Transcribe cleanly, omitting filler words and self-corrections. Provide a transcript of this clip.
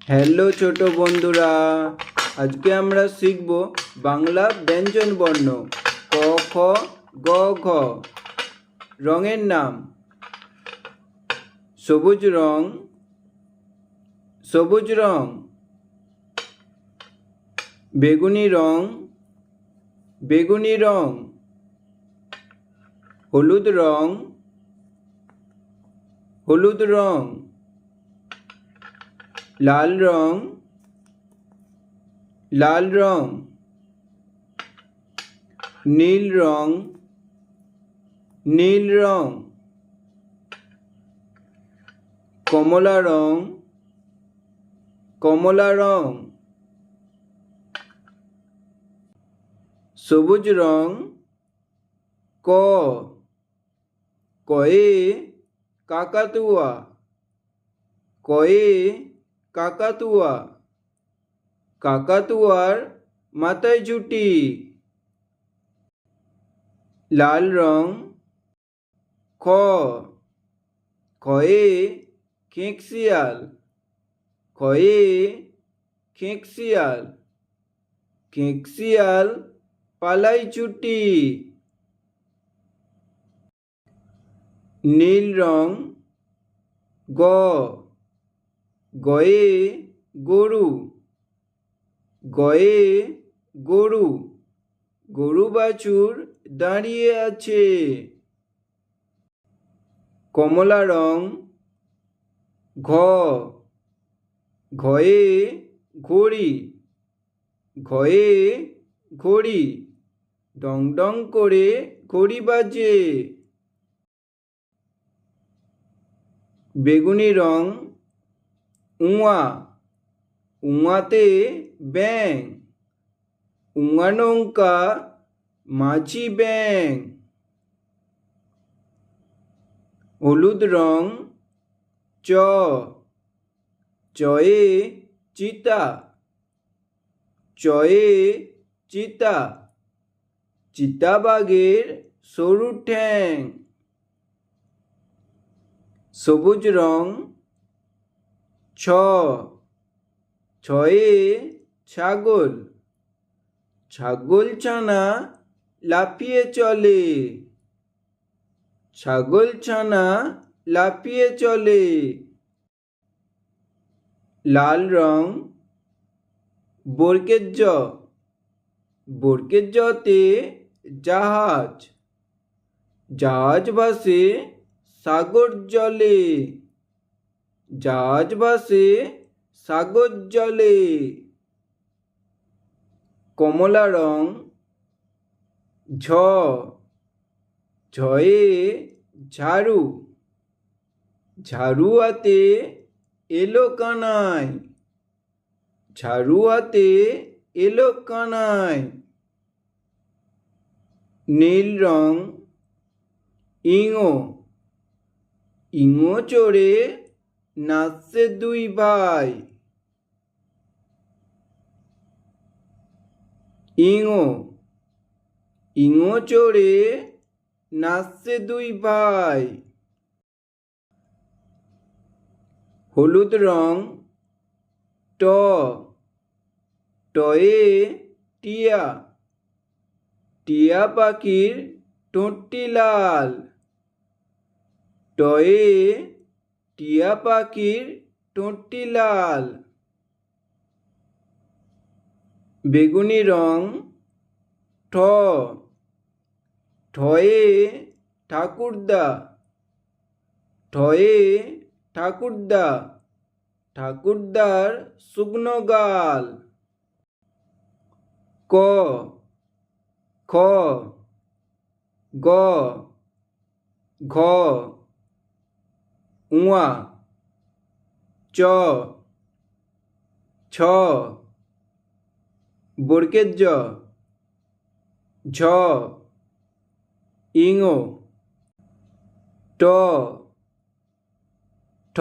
Hello ছোট বন্ধুরা, আজকে আমরা শিখব বাংলা ব্যঞ্জন বর্ণ ক খ গ ঘ। রঙের নাম: সবুজ রং, সবুজ রং। বেগুনি রং, বেগুনি রং। হলুদ রং, হলুদ রং। লাল রং, লাল রং। নীল রং, নীল রং। কমলা রং, কমলা রং। সবুজ রং ক, কয়ে কাকাতুয়া, কয়ে কাকাতুয়া। কাকাতুয়ার মাথায় ঝুঁটি। লাল রং খ, খয়ে খেঁকশিয়াল, খয়ে খেঁকশিয়াল। খেঁকশিয়াল পালাই ছুটি। নীল রং গ, গয়ে গরু, গয়ে গরু। গরু বাছুর দাঁড়িয়ে আছে। কমলা রং ঘ, ঘয়ে ঘড়ি, ঘয়ে ঘড়ি। ডং ডং করে ঘড়ি বাজে। বেগুনি রং উঙা, উঙাতে ব্যাঙ, উঙা নৌকা মাঝি ব্যাঙ। হলুদ রং চ, চয়ে চিতা, চয়ে চিতা। চিতাবাঘের সরু ঠ্যাং। সবুজ রং ছ, ছয়ে ছাগল, ছাগল ছানা লাফিয়ে চলে, ছাগল ছানা লাফিয়ে চলে। লাল রং বর্গের জ, বর্গের জতে জাহাজ, জাহাজ ভাসে সাগর জলে, জাহাজ ভাসে সাগর জলে। কমলা রং ঝ, ঝয়ে ঝাড়ু, ঝাড়ু হাতে এলো কানাই, ঝাড়ু হাতে এলো কানাই। নীল রং ইঙো, ইঙো চড়ে নাচছে দুই ভাই, ইঙো, ইঙো চড়ে নাচছে দুই ভাই। হলুদ রং ট, টয়ে টিয়া, টিয়া পাখির ঠোঁটটি লাল, টয়ে টিয়া পাখির ঠোঁটটি লাল। বেগুনি রং ঠ, ঠয়ে ঠাকুরদা, ঠয়ে ঠাকুরদা। ঠাকুরদার শুকনো গাল। ক, খ, গ, ঘ, উঙা, চ, ছ, বর্গের জ, ঝ, ইঙো, ট, ঠ।